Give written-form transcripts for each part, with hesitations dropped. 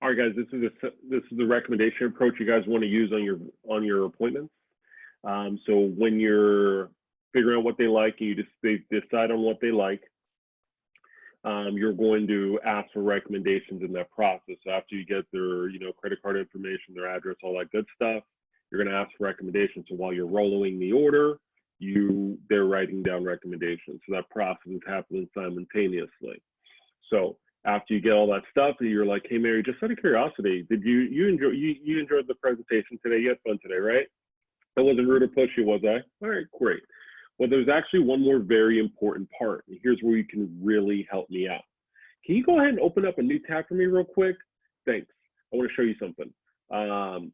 All right, guys, this is the recommendation approach you guys want to use on your appointments. So when you're figuring out what they like and they decide on what they like, you're going to ask for recommendations in that process. So after you get their credit card information, their address, all that good stuff, you're going to ask for recommendations. So while you're rolling the order, they're writing down recommendations. So that process is happening simultaneously. So after you get all that stuff, you're like, hey Mary, just out of curiosity, did you enjoyed the presentation today? You had fun today, right? I wasn't rude or pushy, was I? All right, great. Well, there's actually one more very important part, and here's where you can really help me out. Can you go ahead and open up a new tab for me real quick? Thanks. I want to show you something.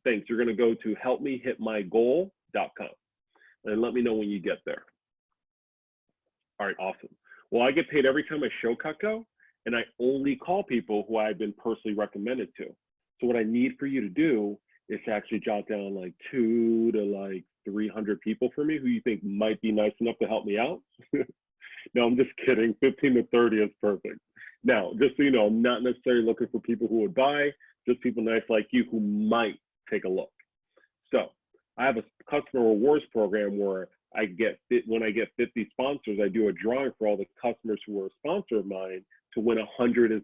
Thanks. You're going to go to helpmehitmygoal.com and let me know when you get there. All right, awesome. Well, I get paid every time I show Cutco, and I only call people who I've been personally recommended to. So what I need for you to do is to actually jot down like 200 to 300 people for me who you think might be nice enough to help me out. No, I'm just kidding. 15 to 30 is perfect. Now, just so you know, I'm not necessarily looking for people who would buy, just people nice like you who might take a look. So I have a customer rewards program where when I get 50 sponsors, I do a drawing for all the customers who are a sponsor of mine to win $150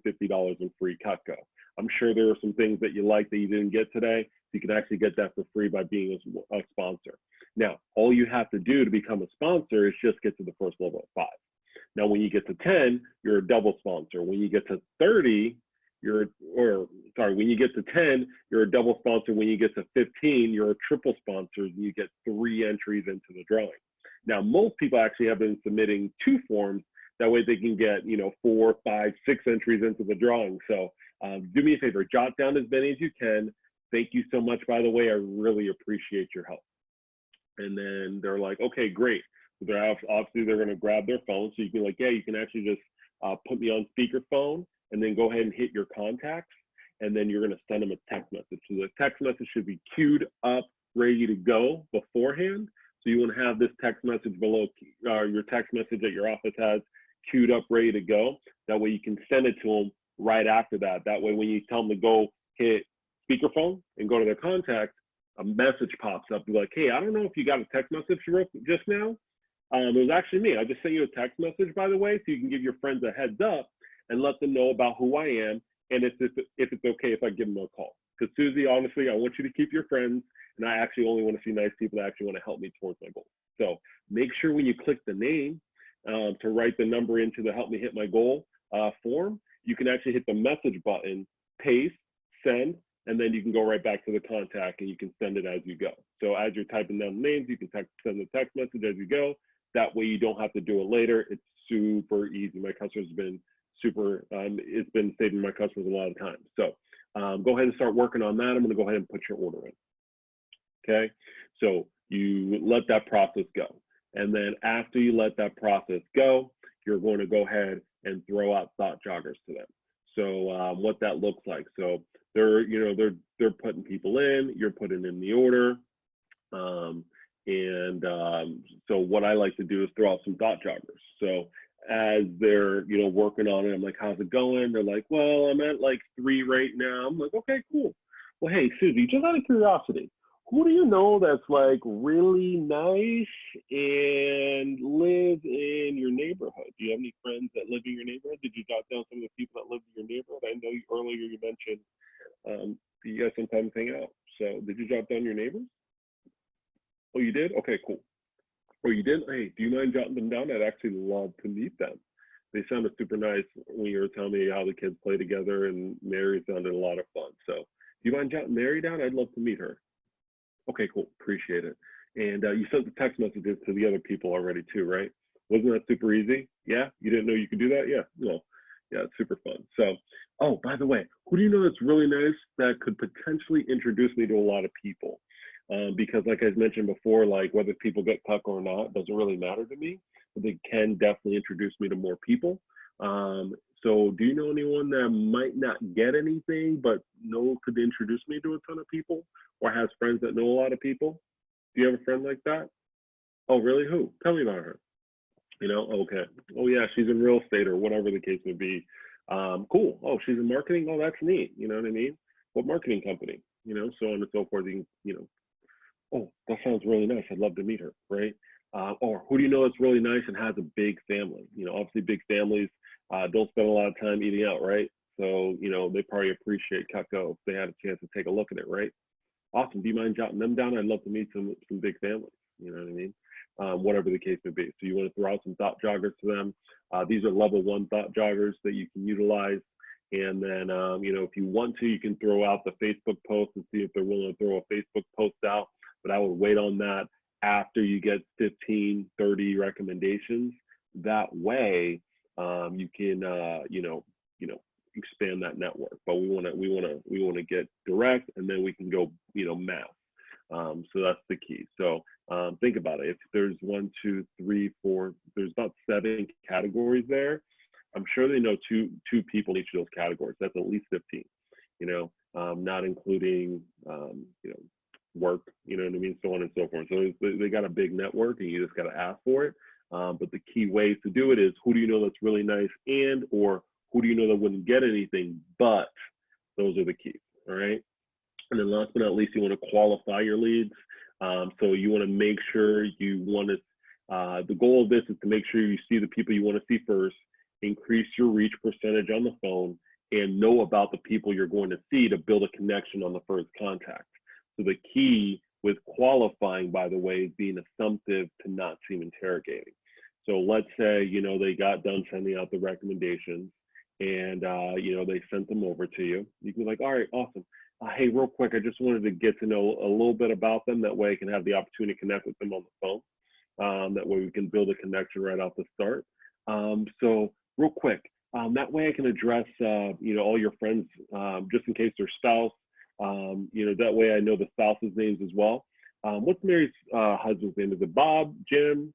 in free Cutco. I'm sure there are some things that you like that you didn't get today. You can actually get that for free by being a sponsor. Now, all you have to do to become a sponsor is just get to the first level at 5. Now, when you get to 10, you're a double sponsor. When you get to 30, when you get to 10, you're a double sponsor. When you get to 15, you're a triple sponsor, and you get 3 entries into the drawing. Now, most people actually have been submitting 2 forms. That way they can get, 4, 5, 6 entries into the drawing. So do me a favor, jot down as many as you can. Thank you so much, by the way. I really appreciate your help. And then they're like, okay, great. So obviously they're going to grab their phone. So you can you can actually just put me on speakerphone and then go ahead and hit your contacts. And then you're going to send them a text message. So the text message should be queued up, ready to go beforehand. So you want to have this text message below, your text message that your office has queued up, ready to go. That way you can send it to them right after that. That way when you tell them to go hit speakerphone and go to their contact, a message pops up. You're like, hey, I don't know if you got a text message just now. It was actually me. I just sent you a text message, by the way, so you can give your friends a heads up and let them know about who I am and if it's okay if I give them a call. Because Susie, honestly, I want you to keep your friends, and I actually only want to see nice people that actually want to help me towards my goal. So make sure when you click the name to write the number into the Help Me Hit My Goal form, you can actually hit the message button, paste, send, and then you can go right back to the contact and you can send it as you go. So as you're typing down the names, you can send the text message as you go. That way you don't have to do it later. It's super easy. My customers have been it's been saving my customers a lot of time. So go ahead and start working on that. I'm gonna go ahead and put your order in. Okay, so you let that process go. And then after you let that process go, you're going to go ahead and throw out thought joggers to them. So what that looks like. So they're putting people in, you're putting in the order. So what I like to do is throw out some thought joggers. So as they're, working on it, I'm like, how's it going? They're like, well, I'm at like 3 right now. I'm like, okay, cool. Well, hey, Susie, just out of curiosity, who do you know that's like really nice and live in your neighborhood? Do you have any friends that live in your neighborhood? Did you jot down some of the people that live in your neighborhood? I know earlier you mentioned you guys sometimes hang out. So did you jot down your neighbors? Oh, you did? Okay, cool. Oh, you did? Hey, do you mind jotting them down? I'd actually love to meet them. They sounded super nice when you were telling me how the kids play together, and Mary sounded a lot of fun. So do you mind jotting Mary down? I'd love to meet her. Okay, cool. Appreciate it. And you sent the text messages to the other people already too, right? Wasn't that super easy? Yeah? You didn't know you could do that? Yeah. Well, yeah, it's super fun. So, oh, by the way, who do you know that's really nice that could potentially introduce me to a lot of people? Because like I mentioned before, like whether people get Cutco or not doesn't really matter to me, but they can definitely introduce me to more people. So do you know anyone that might not get anything, but could introduce me to a ton of people, or has friends that know a lot of people? Do you have a friend like that? Oh, really? Who? Tell me about her. Okay. Oh yeah, she's in real estate or whatever the case may be. Cool. Oh, she's in marketing. Oh, that's neat. You know what I mean? what marketing company, so on and so forth. Oh, that sounds really nice. I'd love to meet her, right? Or who do you know that's really nice and has a big family? Obviously big families don't spend a lot of time eating out, right? So, they probably appreciate Cutco if they had a chance to take a look at it, right? Awesome. Do you mind jotting them down? I'd love to meet some big families. You know what I mean? Whatever the case may be. So you want to throw out some thought joggers to them. These are level 1 thought joggers that you can utilize. And then, if you want to, you can throw out the Facebook post and see if they're willing to throw a Facebook post out. But I would wait on that after you get 15, 30 recommendations. That way, you can, expand that network. But we want to get direct, and then we can go, mass. So that's the key. So think about it. If there's 1, 2, 3, 4, there's about 7 categories there. I'm sure they know two people in each of those categories. That's at least 15. Not including work. You know what I mean? So on and so forth. So they got a big network, and you just got to ask for it. But the key ways to do it is, who do you know that's really nice, or who do you know that wouldn't get anything? But those are the keys. All right. And then last but not least, you want to qualify your leads. So you want to make sure the goal of this is to make sure you see the people you want to see first, increase your reach percentage on the phone, and know about the people you're going to see to build a connection on the first contact. So the key with qualifying, by the way, is being assumptive to not seem interrogating. So let's say, they got done sending out the recommendations, and, they sent them over to you. You can be like, all right, awesome. Hey, real quick, I just wanted to get to know a little bit about them. That way I can have the opportunity to connect with them on the phone. That way we can build a connection right off the start. So real quick, that way I can address, all your friends, just in case their spouse, that way I know the spouse's names as well. What's Mary's husband's name? Is it Bob, Jim?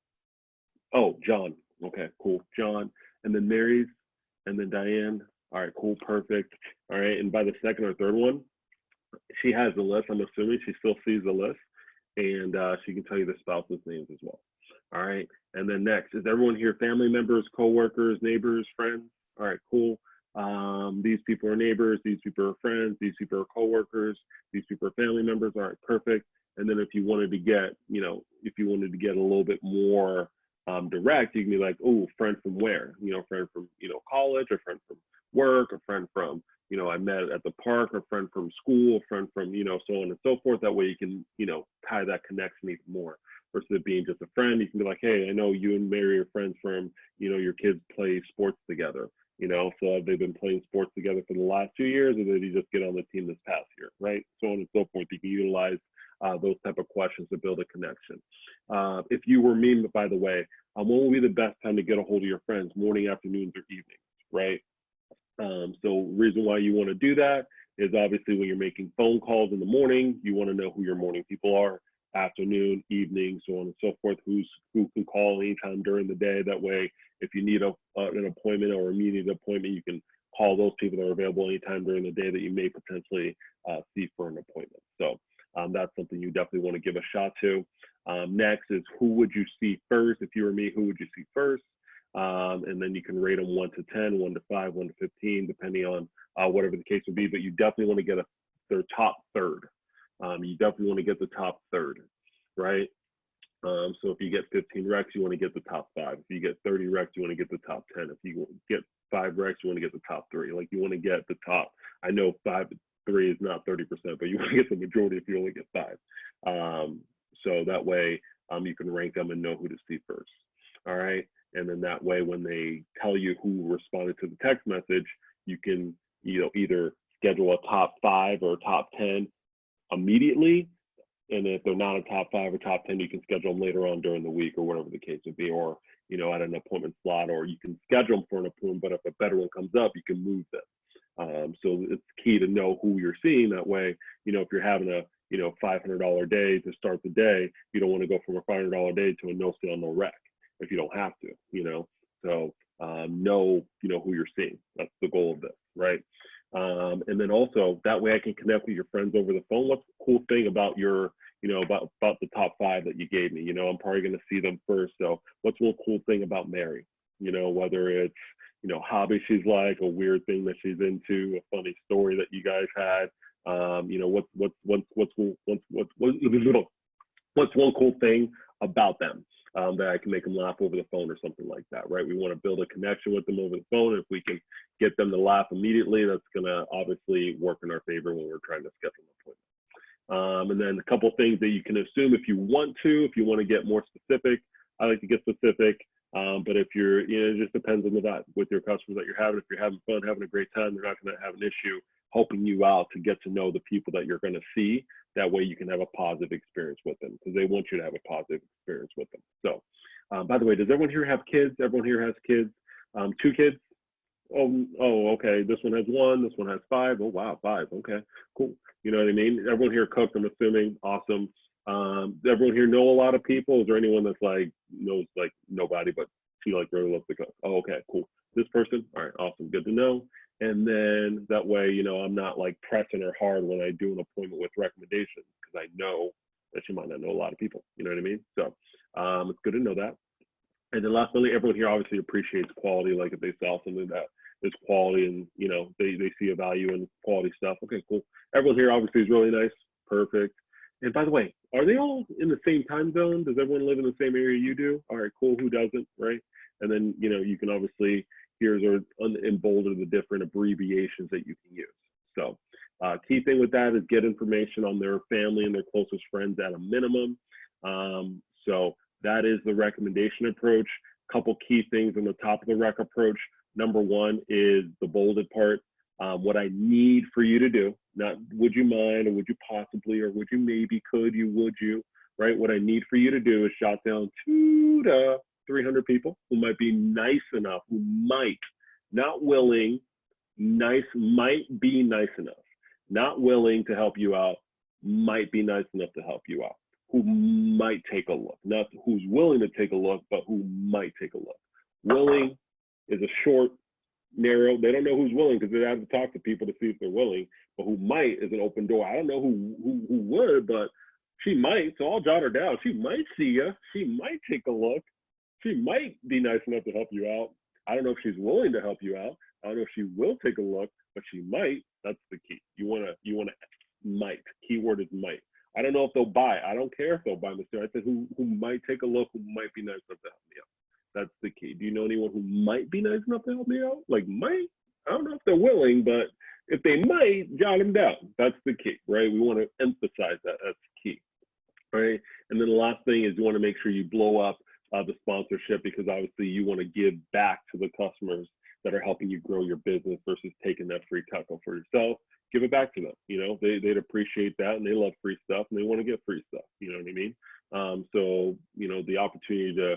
Oh, John. Okay, cool. John. And then Mary's, and then Diane. All right, cool, perfect. All right, and by the second or third one, she has the list. I'm assuming she still sees the list, and she can tell you the spouse's names as well. All right, and then next, is everyone here family members, co-workers, neighbors, friends? All right, cool. These people are neighbors, these people are friends, these people are co-workers, these people are family members. All right, perfect. And then if you wanted to get, a little bit more direct, you can be like, oh, friend from where? Friend from, college, a friend from work, a friend from, I met at the park, a friend from school, a friend from, so on and so forth. That way you can, tie that connection even more versus it being just a friend. You can be like, hey, I know you and Mary are friends from, your kids play sports together, so they've been playing sports together for the last 2 years, or did you just get on the team this past year, right? So on and so forth. You can utilize those type of questions to build a connection. If you were me, by the way, when will be the best time to get a hold of your friends? Morning, afternoons, or evenings, right? So reason why you want to do that is obviously when you're making phone calls in the morning, you want to know who your morning people are, afternoon, evening, so on and so forth, who can call anytime during the day. That way, if you need an appointment or a immediate appointment, you can call those people that are available anytime during the day that you may potentially see for an appointment. So that's something you definitely want to give a shot to. Next is, who would you see first? If you were me, who would you see first? And then you can rate them 1 to 10, 1 to 5, 1 to 15, depending on whatever the case would be. But you definitely want to get their top third. You definitely want to get the top third, right? So if you get 15 recs, you want to get the top 5. If you get 30 recs, you want to get the top 10. If you get 5 recs, you want to get the top 3. Like, you want to get the top. I know 3 is not 30%, but you want to get the majority if you only get 5. So that way you can rank them and know who to see first. All right. And then that way, when they tell you who responded to the text message, you can either schedule a top 5 or top 10 immediately. And if they're not a top 5 or top 10, you can schedule them later on during the week or whatever the case would be, or at an appointment slot, or you can schedule them for an appointment. But if a better one comes up, you can move them. So it's key to know who you're seeing. That way, if you're having a $500 day to start the day, you don't want to go from a $500 day to a no sale, no rec if you don't have to, So know, who you're seeing. That's the goal of this, right? And then also, that way I can connect with your friends over the phone. What's the cool thing about your, about the top 5 that you gave me? I'm probably going to see them first. So what's one cool thing about Mary? Whether it's, hobby she's like, a weird thing that she's into, a funny story that you guys had, You know, what's one cool thing about them that I can make them laugh over the phone or something like that, right? We want to build a connection with them over the phone. If we can get them to laugh immediately, that's going to obviously work in our favor when we're trying to schedule an appointment. And then a couple things that you can assume if you want to get more specific. I like to get specific, but if you're, you know, it just depends on that with your customers that you're having. If you're having fun, having a great time, they're not going to have an issue helping you out to get to know the people that you're going to see. That way you can have a positive experience with them because they want you to have a positive experience with them. So, by the way, does everyone here have kids? Everyone here has kids? 2 kids? Oh, okay. This one has 1. This one has 5. Oh, wow, 5. Okay, cool. You know what I mean? Everyone here cooked, I'm assuming. Awesome. Does everyone here know a lot of people? Is there anyone that's like knows like nobody, but she like really loves to cook? Oh, okay, cool. This person? All right, awesome. Good to know. And then that way, you know, I'm not like pressing her hard when I do an appointment with recommendations because I know that she might not know a lot of people. You know what I mean? So it's good to know that. And then lastly, everyone here obviously appreciates quality. Like if they sell something that is quality and, you know, they see a value in quality stuff. Okay, cool. Everyone here obviously is really nice. Perfect. And by the way, are they all in the same time zone? Does everyone live in the same area you do? All right, cool. Who doesn't, right? And then, you know, you can obviously, here's or embolden the different abbreviations that you can use. So key thing with that is get information on their family and their closest friends at a minimum. So that is the recommendation approach. Couple key things on the top of the rec approach. Number 1 is the bolded part. What I need for you to do, not would you mind or would you possibly or would you maybe, could you, would you, right? What I need for you to do is jot down 2 to 300 people who might be nice enough, who might, not willing, nice, might be nice enough, not willing to help you out, might be nice enough to help you out, who might take a look, not who's willing to take a look, but who might take a look. Willing is a short, narrow, they don't know who's willing because they have to talk to people to see if they're willing, but who might is an open door. I don't know who would, but she might, so I'll jot her down. She might see you, she might take a look, she might be nice enough to help you out. I don't know if she's willing to help you out. I don't know if she will take a look, but she might. That's the key. You wanna might. Keyword is might. I don't know if they'll buy. I don't care if they'll buy material. I said who might take a look, who might be nice enough to help me out. That's the key. Do you know anyone who might be nice enough to help me out? Like might? I don't know if they're willing, but if they might, jot them down. That's the key, right? We want to emphasize that. That's key, right? And then the last thing is you want to make sure you blow up the sponsorship because obviously you want to give back to the customers that are helping you grow your business versus taking that free taco for yourself. Give it back to them. You know, they'd appreciate that and they love free stuff and they want to get free stuff. You know what I mean? So, you know, the opportunity to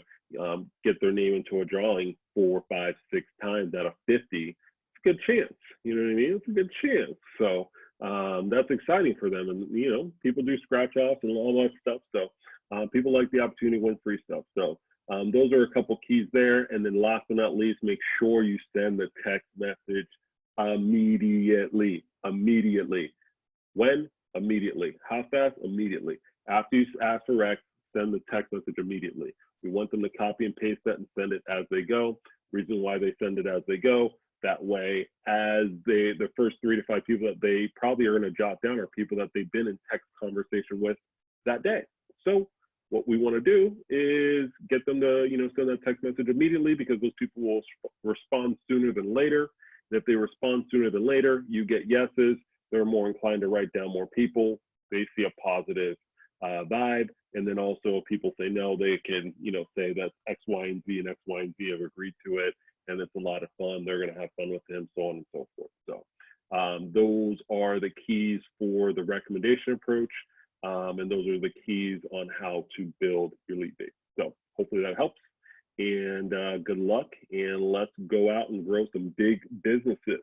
get their name into a drawing 4, 5, 6 times out of 50, it's a good chance. You know what I mean? It's a good chance. So that's exciting for them. And, you know, people do scratch offs and all that stuff. So people like the opportunity to win free stuff. So those are a couple keys there. And then last but not least, make sure you send the text message immediately. When? Immediately. How fast? Immediately. After you ask for rec, send the text message immediately. We want them to copy and paste that and send it as they go. Reason why they send it as they go. That way, as the first 3 to 5 people that they probably are going to jot down are people that they've been in text conversation with that day. So what we want to do is get them to, you know, send that text message immediately because those people will respond sooner than later. And if they respond sooner than later, you get yeses. They're more inclined to write down more people. They see a positive vibe. And then also if people say no, they can, you know, say that X, Y, and Z and X, Y, and Z have agreed to it. And it's a lot of fun. They're going to have fun with him, so on and so forth. So those are the keys for the recommendation approach. And those are the keys on how to build your lead base. So hopefully that helps. And good luck. And let's go out and grow some big businesses.